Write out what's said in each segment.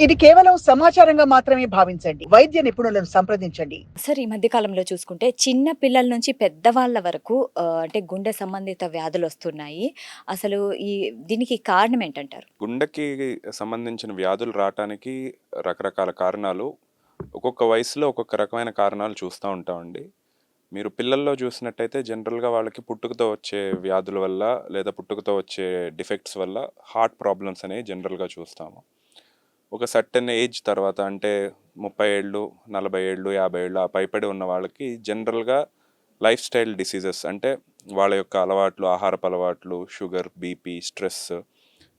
ఇది కేవలం సమాచారంగా మాత్రమే భావించండి. వైద్య నిపుణులను సంప్రదించండి. సార్ ఈ మధ్య కాలంలో చూసుకుంటే చిన్న పిల్లల నుంచి పెద్దవాళ్ళ వరకు అంటే గుండె సంబంధిత వ్యాధులొస్తున్నాయి. అసలు ఈ దీనికి కారణం ఏంటంటారు? గుండెకి సంబంధించిన వ్యాధులు రాటానికి రకరకాల కారణాలు, ఒక్కొక్క వయసులో ఒక్కొక్క రకమైన కారణాలు చూస్తూ ఉంటామండి. మీరు పిల్లల్లో చూసినట్టయితే జనరల్‌గా వాళ్ళకి పుట్టుకతో వచ్చే వ్యాధుల వల్ల, లేదా పుట్టుకతో వచ్చే డిఫెక్ట్స్ వల్ల హార్ట్ ప్రాబ్లమ్స్ అనేవి జనరల్‌గా చూస్తాము. ఒక సర్టెన్ ఏజ్ తర్వాత అంటే 30 ఏళ్ళు, 40 ఏళ్ళు, 50 ఏళ్ళు ఆ పైబడి ఉన్న వాళ్ళకి జనరల్‌గా లైఫ్ స్టైల్ డిసీజెస్ అంటే వాళ్ళ యొక్క అలవాట్లు, ఆహారపు అలవాట్లు, షుగర్, బీపీ, స్ట్రెస్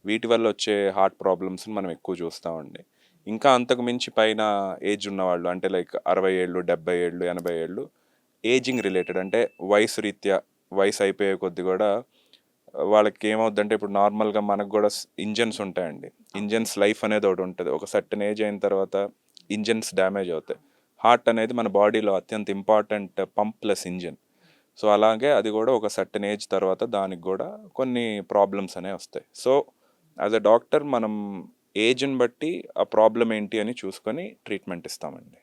వీటి వల్ల వచ్చే హార్ట్ ప్రాబ్లమ్స్ని మనం ఎక్కువ చూస్తామండి. ఇంకా అంతకు మించి పైన ఏజ్ ఉన్నవాళ్ళు అంటే లైక్ 60 ఏళ్ళు, 70 ఏళ్ళు, 80 ఏళ్ళు ఏజింగ్ రిలేటెడ్ అంటే వయసు రీత్యా వయసు అయిపోయే కొద్దీ కూడా వాళ్ళకి ఏమవుద్దంటే ఇప్పుడు నార్మల్గా మనకు కూడా ఇంజన్స్ ఉంటాయండి. ఇంజన్స్ లైఫ్ అనేది ఒకటి ఉంటుంది. ఒక సర్టెన్ ఏజ్ అయిన తర్వాత ఇంజన్స్ డ్యామేజ్ అవుతాయి. హార్ట్ అనేది మన బాడీలో అత్యంత important pump plus engine. So అలాగే అది కూడా ఒక సర్టెన్ ఏజ్ తర్వాత దానికి కూడా కొన్ని ప్రాబ్లమ్స్ అనేవి వస్తాయి. సో యాజ్ అ డాక్టర్ మనం ఏజ్ని బట్టి ఆ ప్రాబ్లం ఏంటి అని చూసుకొని ట్రీట్మెంట్ ఇస్తామండి.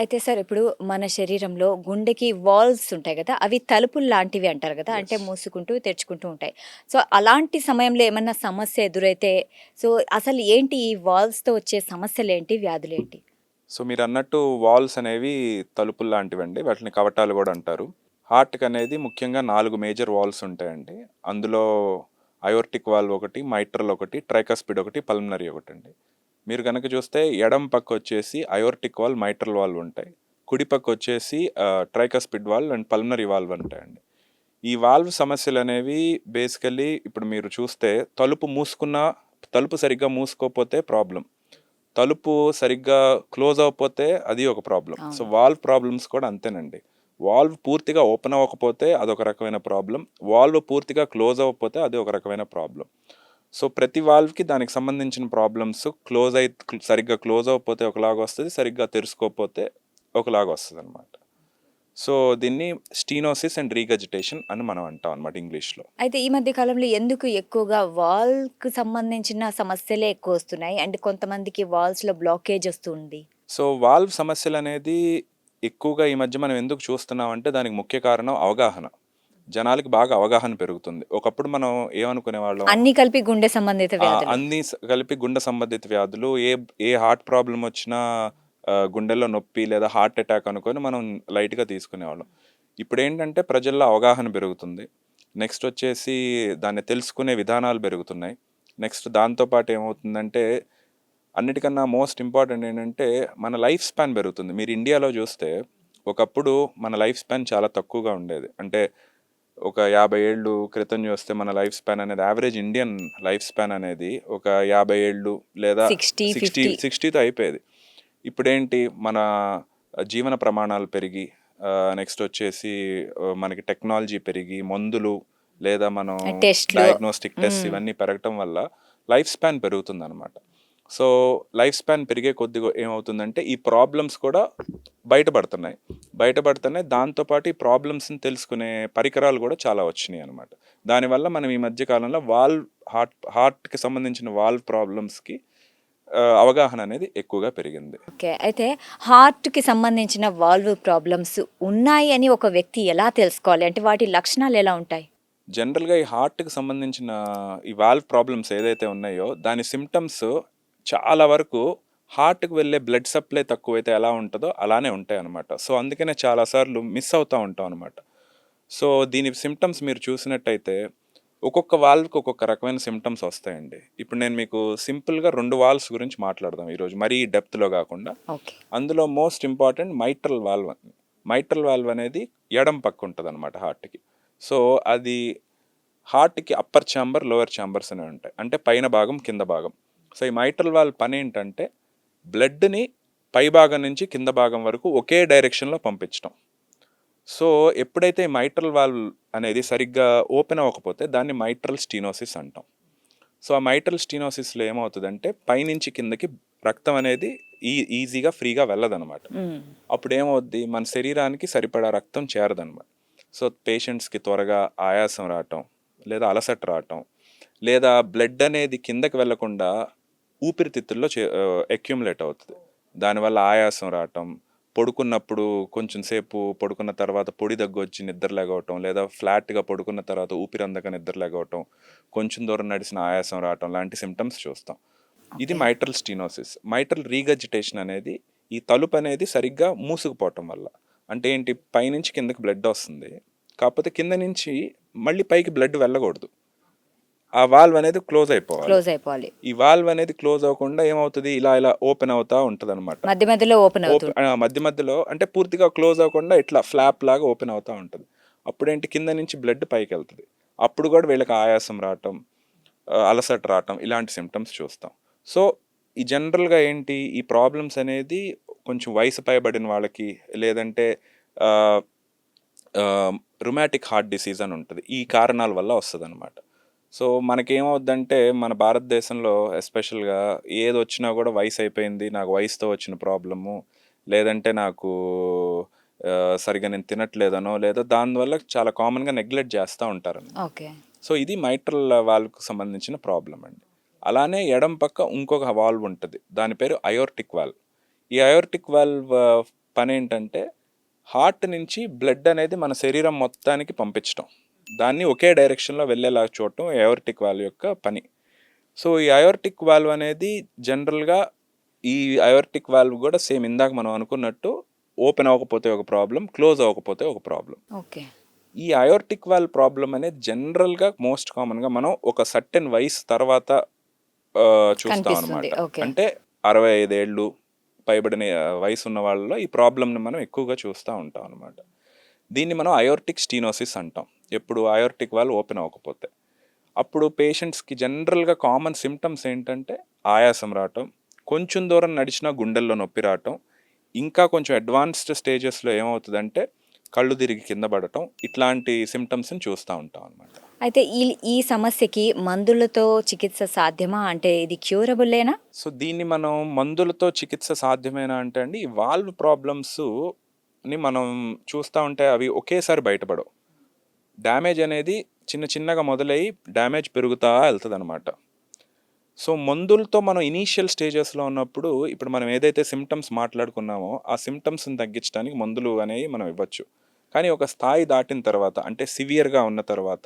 అయితే సార్ ఇప్పుడు మన శరీరంలో గుండెకి వాల్వ్స్ ఉంటాయి గదా! అవి తలుపులు లాంటివి అంటారు గదా! అంటే ఎస్. మూసుకుంటూ, తెరుచుకుంటూ ఉంటాయి. సో అలాంటి సమయంలో ఏమన్నా సమస్య ఎదురైతే సో అసలు ఏంటి ఈ వాల్వ్స్‌తో వచ్చే సమస్యలేంటి? వ్యాధులేంటి? సో మీరు అన్నట్టు వాల్స్ అనేవి తలుపులు లాంటివండి. వాటిని కవటాలు కూడా అంటారు. హార్ట్కి అనేది ముఖ్యంగా 4 మేజర్ వాల్స్ ఉంటాయండి. అందులో అయోర్టిక్ వాల్వ్ ఒకటి, మైట్రల్ ఒకటి, ట్రైకస్పిడ్ ఒకటి, పల్మనరీ ఒకటండి. మీరు కనుక చూస్తే ఎడమ పక్క వచ్చేసి అయోర్టిక్ వాల్వ్, మైట్రల్ వాల్వ్ ఉంటాయి. కుడి పక్క వచ్చేసి tricuspid valve and pulmonary valve ఉంటాయండి. ఈ వాల్వ్ సమస్యలు అనేవి బేసికల్లీ ఇప్పుడు మీరు చూస్తే తలుపు సరిగ్గా మూసుకోకపోతే ప్రాబ్లం. తలుపు సరిగ్గా క్లోజ్ అవ్వకపోతే అది ఒక ప్రాబ్లం. సో అవును. వాల్వ్ ప్రాబ్లమ్స్ కూడా అంతేనండి. వాల్వ్ పూర్తిగా ఓపెన్ అవ్వకపోతే అదొక రకమైన ప్రాబ్లం. వాల్వ్ పూర్తిగా క్లోజ్ అవ్వకపోతే అది ఒక రకమైన ప్రాబ్లం. సో ప్రతి వాల్వ్కి దానికి సంబంధించిన ప్రాబ్లమ్స్ సరిగ్గా క్లోజ్ అవ్వకపోతే ఒకలాగా వస్తుంది, సరిగ్గా తెరుచుకోకపోతే ఒకలాగా వస్తుంది అనమాట. సో దీన్ని స్టీనోసిస్ అండ్ రీగజిటేషన్ అని మనం అంటాం అనమాట ఇంగ్లీష్లో. అయితే ఈ మధ్య కాలంలో ఎందుకు ఎక్కువగా వాల్‌కి సంబంధించిన సమస్యలే ఎక్కువొస్తున్నాయి? అండ్ కొంతమందికి వాల్స్‌లో బ్లాకేజ్ వస్తుంది. సో వాల్వ్ సమస్యలు అనేది ఎక్కువగా ఈ మధ్య మనం ఎందుకు చూస్తున్నామంటే దానికి ముఖ్య కారణం అవగాహన. జనాలకి బాగా అవగాహన పెరుగుతుంది. ఒకప్పుడు మనం ఏమనుకునేవాళ్ళం, అన్నీ కలిపి గుండె సంబంధిత వ్యాధులు. అన్నీ కలిపి గుండె సంబంధిత వ్యాధులు, ఏ ఏ హార్ట్ ప్రాబ్లమ్ వచ్చినా గుండెల్లో నొప్పి లేదా హార్ట్ అటాక్ అనుకొని మనం లైట్‌గా తీసుకునేవాళ్ళం. ఇప్పుడేంటంటే ప్రజల్లో అవగాహన పెరుగుతుంది. నెక్స్ట్ వచ్చేసి దాన్ని తెలుసుకునే విధానాలు పెరుగుతున్నాయి. నెక్స్ట్ దాంతో పాటు ఏమవుతుందంటే అన్నిటికన్నా మోస్ట్ ఇంపార్టెంట్ ఏంటంటే మన లైఫ్ స్పాన్ పెరుగుతుంది. మీరు ఇండియాలో చూస్తే ఒకప్పుడు మన లైఫ్ స్పాన్ చాలా తక్కువగా ఉండేది. అంటే ఒక 50 ఏళ్ళు క్రితం చూస్తే మన లైఫ్ స్పాన్ అనేది యావరేజ్ ఇండియన్ లైఫ్ స్పాన్ అనేది ఒక 50 ఏళ్ళు లేదా 60, 60 50. 60తో అయిపోయేది. ఇప్పుడేంటి మన జీవన ప్రమాణాలు పెరిగి నెక్స్ట్ వచ్చేసి మనకి టెక్నాలజీ పెరిగి మందులు లేదా మనం టెస్ట్‌లు. డయాగ్నోస్టిక్ టెస్ట్ హ్మ్. ఇవన్నీ పెరగటం వల్ల లైఫ్ స్పాన్ పెరుగుతుందన్నమాట. సో లైఫ్ స్పాన్ పెరిగే కొద్దిగా ఏమవుతుందంటే ఈ ప్రాబ్లమ్స్ కూడా బయటపడుతున్నాయి. దాంతోపాటు ఈ ప్రాబ్లమ్స్ని తెలుసుకునే పరికరాలు కూడా చాలా వచ్చినాయి అనమాట. దానివల్ల మనం ఈ మధ్య కాలంలో హార్ట్కి సంబంధించిన వాల్వ్ ప్రాబ్లమ్స్కి అవగాహన అనేది ఎక్కువగా పెరిగింది. ఓకే. అయితే హార్ట్‌కి సంబంధించిన వాల్వ్ ప్రాబ్లమ్స్ ఉన్నాయి అని ఒక వ్యక్తి ఎలా తెలుసుకోవాలి? అంటే వాటి లక్షణాలు ఎలా ఉంటాయి? జనరల్గా ఈ హార్ట్కి సంబంధించిన ఈ వాల్వ్ ప్రాబ్లమ్స్ ఏదైతే ఉన్నాయో దాని సిమ్టమ్స్ చాలా వరకు హార్ట్కి వెళ్ళే బ్లడ్ సప్లై తక్కువైతే ఎలా ఉంటుందో అలానే ఉంటాయి అనమాట. సో అందుకనే చాలాసార్లు మిస్ అవుతూ ఉంటాం అనమాట. సో దీని సిమ్టమ్స్ మీరు చూసినట్టయితే ఒక్కొక్క వాల్వ్కి ఒక్కొక్క రకమైన సిమ్టమ్స్ వస్తాయండి. ఇప్పుడు నేను మీకు సింపుల్గా 2 వాల్వ్స్ గురించి మాట్లాడదాం ఈరోజు, మరీ డెప్త్లో కాకుండా. ఓకే. అందులో most important mitral valve. Mitral valve అనేది ఎడం పక్క ఉంటుంది అనమాట హార్ట్కి. సో అది హార్ట్కి అప్పర్ ఛాంబర్, లోయర్ ఛాంబర్స్ అనేవి ఉంటాయి. అంటే పైన భాగం, కింద భాగం. సో ఈ మైట్రల్ వాల్వ్ పని ఏంటంటే బ్లడ్ని పై భాగం నుంచి కింద భాగం వరకు ఒకే డైరెక్షన్లో పంపించడం. సో ఎప్పుడైతే ఈ మైట్రల్ వాల్వ్ అనేది సరిగ్గా ఓపెన్ అవ్వకపోతే దాన్ని మైట్రల్ స్టీనోసిస్ అంటాం. సో ఆ మైట్రల్ స్టీనోసిస్లో ఏమవుతుందంటే పైనుంచి కిందకి రక్తం అనేది ఈజీగా ఫ్రీగా వెళ్ళదనమాట. హ్మ్. అప్పుడు ఏమవుద్ది, మన శరీరానికి సరిపడా రక్తం చేరదనమాట. సో పేషెంట్స్కి త్వరగా ఆయాసం రావటం, లేదా అలసట రావటం, లేదా బ్లడ్ అనేది కిందకి వెళ్లకుండా ఊపిరితిత్తుల్లో అక్యుములేట్ అవుతుంది. దానివల్ల ఆయాసం రావటం, పడుకున్నప్పుడు కొంచెం సేపు పడుకున్న తర్వాత పొడి దగ్గు వచ్చి నిద్ర లేగవటం, లేదా ఫ్లాట్గా పడుకున్న తర్వాత ఊపిరి అందక నిద్ర లేగవటం, కొంచెం దూరం నడిచిన ఆయాసం రావటం లాంటి సిమ్టమ్స్ చూస్తాం. ఇది ఓకే. Mitral stenosis. మైట్రల్ రీగజిటేషన్ అనేది ఈ తలుపు అనేది సరిగ్గా మూసుకుపోవటం వల్ల. అంటే ఏంటి, పైనుంచి కిందకి బ్లడ్ వస్తుంది, కాకపోతే కింద నుంచి మళ్ళీ పైకి బ్లడ్ వెళ్ళకూడదు. ఆ వాల్వ్ అనేది క్లోజ్ అయిపోవాలి. క్లోజ్ అయిపోవాలి. ఈ వాల్వ్ అనేది క్లోజ్ అవ్వకుండా ఏమవుతుంది, ఇలా ఇలా ఓపెన్ అవుతా ఉంటుంది అనమాట. మధ్య మధ్యలో ఓపెన్ అవుతుంది. మధ్య మధ్యలో అంటే పూర్తిగా క్లోజ్ అవ్వకుండా ఇట్లా ఫ్లాప్ లాగా ఓపెన్ అవుతూ ఉంటుంది. అప్పుడేంటి, కింద నుంచి బ్లడ్ పైకి వెళ్తుంది. అప్పుడు కూడా వీళ్ళకి ఆయాసం రావటం, అలసట రావటం, ఇలాంటి సిమ్టమ్స్ చూస్తాం. సో ఈ జనరల్గా ఏంటి, ఈ ప్రాబ్లమ్స్ అనేది కొంచెం వయసు పైబడిన వాళ్ళకి, లేదంటే రుమాటిక్ హార్ట్ డిసీజ్ అని ఉంటుంది, ఈ కారణాల వల్ల వస్తుంది అనమాట. సో మనకేమవుద్దంటే, మన భారతదేశంలో ఎస్పెషల్గా ఏది వచ్చినా కూడా వయసు అయిపోయింది, నాకు వయసుతో వచ్చిన ప్రాబ్లము, లేదంటే నాకు సరిగా నేను తినట్లేదనో, లేదా దానివల్ల చాలా కామన్గా నెగ్లెక్ట్ చేస్తూ ఉంటారని. ఓకే. సో ఇది మైట్రల్ వాల్వ్కి సంబంధించిన ప్రాబ్లం అండి. అలానే ఎడం పక్క ఇంకొక వాల్వ్ ఉంటుంది, దాని పేరు అయోర్టిక్ వాల్వ్. ఈ అయోర్టిక్ వాల్వ్ పని ఏంటంటే, హార్ట్ నుంచి బ్లడ్ అనేది మన శరీరం మొత్తానికి పంపించడం, దాన్ని ఒకే డైరెక్షన్లో వెళ్ళేలా చూడటం అయోర్టిక్ వాల్వ్ యొక్క పని. సో ఈ అయోర్టిక్ వాల్వ్ అనేది జనరల్గా, ఈ అయోర్టిక్ వాల్వ్ కూడా సేమ్ ఇందాక మనం అనుకున్నట్టు ఓపెన్ అవ్వకపోతే ఒక ప్రాబ్లం, క్లోజ్ అవ్వకపోతే ఒక ప్రాబ్లం. ఓకే. ఈ అయోర్టిక్ వాల్వ్ ప్రాబ్లం అనేది జనరల్గా మోస్ట్ కామన్గా మనం ఒక సర్టెన్ వయసు తర్వాత చూస్తాం అనమాట. అంటే 65 ఏళ్ళు పైబడిన వయసు ఉన్న వాళ్ళలో ఈ ప్రాబ్లమ్ని మనం ఎక్కువగా చూస్తూ ఉంటాం అనమాట. దీన్ని మనం అయోర్టిక్ స్టీనోసిస్ అంటాం, ఎప్పుడు అయోర్టిక్ వాల్వ్ ఓపెన్ అవ్వకపోతే. అప్పుడు పేషెంట్స్కి జనరల్గా కామన్ సిమ్టమ్స్ ఏంటంటే, ఆయాసం రావటం, కొంచెం దూరం నడిచినా గుండెల్లో నొప్పి రావటం, ఇంకా కొంచెం అడ్వాన్స్డ్ స్టేజెస్లో ఏమవుతుందంటే కళ్ళు తిరిగి కింద పడటం, ఇట్లాంటి సిమ్టమ్స్ని చూస్తూ ఉంటాం అనమాట. అయితే ఈ సమస్యకి మందులతో చికిత్స సాధ్యమా? అంటే ఇది క్యూరబుల్లేనా? సో దీన్ని మనం మందులతో చికిత్స సాధ్యమేనా అంటే అండి, ఈ వాల్వ్ ప్రాబ్లమ్స్ని మనం చూస్తూ ఉంటే అవి ఒకేసారి బయటపడవు. డ్యామేజ్ అనేది చిన్న చిన్నగా మొదలయ్యి డ్యామేజ్ పెరుగుతూ వెళ్తుంది అనమాట. సో మందులతో మనం ఇనీషియల్ స్టేజెస్లో ఉన్నప్పుడు, ఇప్పుడు మనం ఏదైతే సిమ్టమ్స్ మాట్లాడుకున్నామో ఆ సిమ్టమ్స్ని తగ్గించడానికి మందులు అనేవి మనం ఇవ్వచ్చు. కానీ ఒక స్థాయి దాటిన తర్వాత, అంటే సివియర్గా ఉన్న తర్వాత,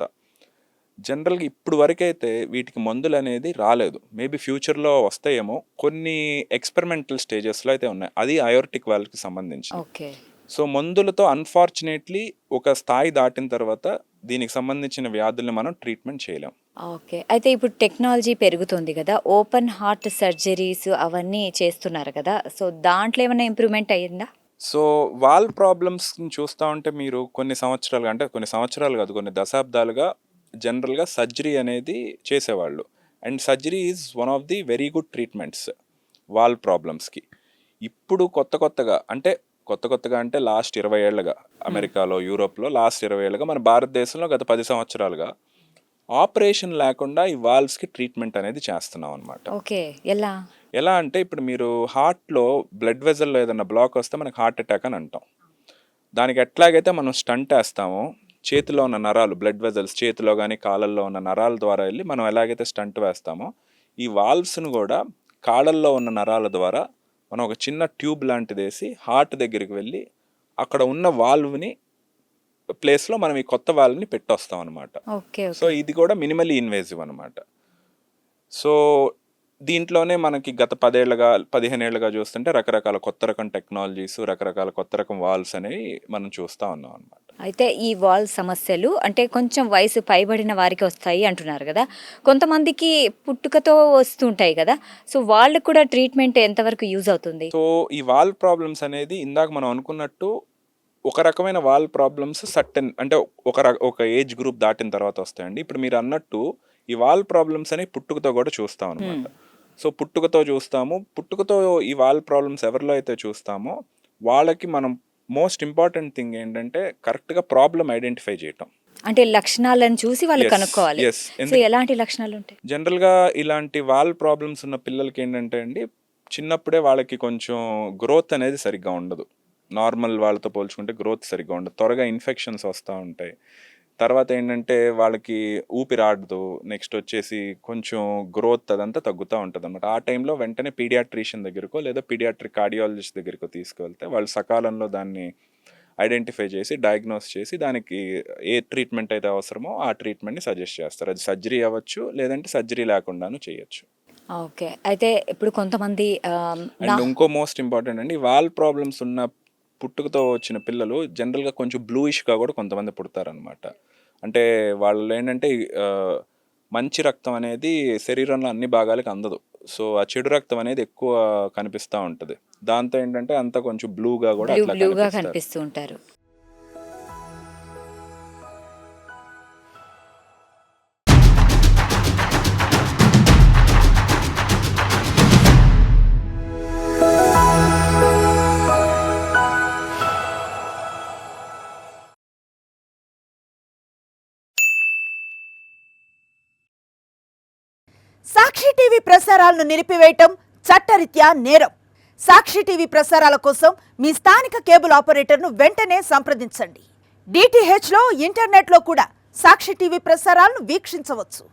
జనరల్గా ఇప్పుడు వరకైతే వీటికి మందులు అనేది రాలేదు. మేబీ ఫ్యూచర్లో వస్తాయేమో, కొన్ని ఎక్స్పెరిమెంటల్ స్టేజెస్లో అయితే ఉన్నాయి, అది అయోర్టిక్ వాల్వ్కి సంబంధించి. ఓకే. సో మందులతో అన్ఫార్చునేట్లీ ఒక స్థాయి దాటిన తర్వాత దీనికి సంబంధించిన వ్యాధుల్ని మనం ట్రీట్మెంట్ చేయలేం. ఓకే. అయితే ఇప్పుడు టెక్నాలజీ పెరుగుతుంది కదా, ఓపెన్ హార్ట్ సర్జరీస్ అవన్నీ చేస్తున్నారు కదా, సో దాంట్లో ఏమైనా ఇంప్రూవ్మెంట్ అయ్యిందా? సో వాల్వ్ ప్రాబ్లమ్స్ని చూస్తూ ఉంటే మీరు కొన్ని సంవత్సరాలుగా, అంటే కొన్ని సంవత్సరాలు కాదు, కొన్ని దశాబ్దాలుగా జనరల్గా సర్జరీ అనేది చేసేవాళ్ళు. And surgery is one of the very good treatments valve ప్రాబ్లమ్స్కి. ఇప్పుడు కొత్త కొత్తగా అంటే లాస్ట్ 20 ఏళ్ళుగా అమెరికాలో, యూరోప్లో లాస్ట్ 20 ఏళ్ళుగా, మన భారతదేశంలో గత 10 సంవత్సరాలుగా ఆపరేషన్ లేకుండా ఈ వాల్వ్స్కి ట్రీట్మెంట్ అనేది చేస్తున్నాం అనమాట. ఓకే. ఎలా అంటే, ఇప్పుడు మీరు హార్ట్లో బ్లడ్ వెజల్లో ఏదైనా బ్లాక్ వస్తే మనకి హార్ట్ అటాక్ అని అంటాం. దానికి ఎట్లాగైతే మనం స్టంట్ వేస్తామో, చేతిలో ఉన్న నరాలు, బ్లడ్ వెజల్స్ చేతిలో కానీ కాళ్ళల్లో ఉన్న నరాల ద్వారా వెళ్ళి మనం ఎలాగైతే స్టంట్ వేస్తామో, ఈ వాల్వ్స్ను కూడా కాళ్ళల్లో ఉన్న నరాల ద్వారా మనం ఒక చిన్న ట్యూబ్ లాంటిది వేసి హార్ట్ దగ్గరికి వెళ్ళి అక్కడ ఉన్న వాల్వ్ని ప్లేస్లో మనం ఈ కొత్త వాల్వ్ని పెట్టొస్తాం అనమాట. సో ఇది కూడా మినిమల్లీ ఇన్వేజివ్ అనమాట. సో దీంట్లోనే మనకి గత 15 ఏళ్ళుగా చూస్తుంటే రకరకాల కొత్త రకం టెక్నాలజీస్, రకరకాల కొత్త రకం వాల్వ్స్ అనేవి మనం చూస్తూ ఉన్నాం అనమాట. అయితే ఈ వాల్వ్ సమస్యలు అంటే కొంచెం వయసు పైబడిన వారికి వస్తాయి అంటున్నారు కదా, కొంతమందికి పుట్టుకతో వస్తుంటాయి కదా, సో వాళ్ళకు కూడా ట్రీట్మెంట్ ఎంతవరకు యూజ్ అవుతుంది? సో ఈ వాల్వ్ ప్రాబ్లమ్స్ అనేది ఇందాక మనం అనుకున్నట్టు ఒక రకమైన వాల్వ్ ప్రాబ్లమ్స్ సర్టెన్, అంటే ఒక ఏజ్ గ్రూప్ దాటిన తర్వాత వస్తాయండి. ఇప్పుడు మీరు అన్నట్టు ఈ వాల్వ్ ప్రాబ్లమ్స్ అనేవి పుట్టుకతో కూడా చూస్తాం అనమాట. సో పుట్టుకతో చూస్తాము. పుట్టుకతో ఈ వాల్వ్ ప్రాబ్లమ్స్ ఎవరిలో అయితే చూస్తామో వాళ్ళకి మనం మోస్ట్ ఇంపార్టెంట్ థింగ్ ఏంటంటే కరెక్ట్గా ప్రాబ్లం ఐడెంటిఫై చేయటం. అంటే లక్షణాలను చూసి వాళ్ళు కనుక్కోవాలి. సో ఎలాంటి లక్షణాలు ఉంటాయి? జనరల్గా ఇలాంటి వాల్వ్ ప్రాబ్లమ్స్ ఉన్న పిల్లలకి ఏంటంటే అండి, చిన్నప్పుడే వాళ్ళకి కొంచెం గ్రోత్ అనేది సరిగ్గా ఉండదు. నార్మల్ వాళ్ళతో పోల్చుకుంటే గ్రోత్ సరిగ్గా ఉండదు. త్వరగా ఇన్ఫెక్షన్స్ వస్తూ ఉంటాయి. తర్వాత ఏంటంటే వాళ్ళకి ఊపిరాడదు, నెక్స్ట్ వచ్చేసి కొంచెం గ్రోత్ అదంతా తగ్గుతూ ఉంటుంది అనమాట. ఆ టైంలో వెంటనే పీడియాట్రిషియన్ దగ్గరకో లేదా పీడియాట్రిక్ కార్డియాలజిస్ట్ దగ్గరకో తీసుకువెళ్తే వాళ్ళు సకాలంలో దాన్ని ఐడెంటిఫై చేసి డయాగ్నోస్ చేసి దానికి ఏ ట్రీట్మెంట్ అయితే అవసరమో ఆ ట్రీట్మెంట్ని సజెస్ట్ చేస్తారు. అది సర్జరీ అవ్వచ్చు, లేదంటే సర్జరీ లేకుండాను చేయొచ్చు. ఓకే. అయితే ఇప్పుడు కొంతమంది అండ్ ఇంకో మోస్ట్ ఇంపార్టెంట్ అండి, వాల్ ప్రాబ్లమ్స్ ఉన్న పుట్టుకతో వచ్చిన పిల్లలు జనరల్గా కొంచెం బ్లూయిష్గా కూడా కొంతమంది పుడతారనమాట. అంటే వాళ్ళు ఏంటంటే మంచి రక్తం అనేది శరీరంలో అన్ని భాగాలకు అందదు. సో ఆ చెడు రక్తం అనేది ఎక్కువ కనిపిస్తూ ఉంటుంది. దాంతో ఏంటంటే అంతా కొంచెం బ్లూగా కూడా అట్లా బ్లూగా కనిపిస్తారు. కనిపిస్తూ ఉంటారు. సాక్షి టీవీ ప్రసారాలను నిలిపివేయటం చట్టరీత్యా నేరం. సాక్షి టీవీ ప్రసారాల కోసం మీ స్థానిక కేబుల్ ఆపరేటర్ను వెంటనే సంప్రదించండి. DTH లో ఇంటర్నెట్లో కూడా సాక్షి టీవీ ప్రసారాలను వీక్షించవచ్చు.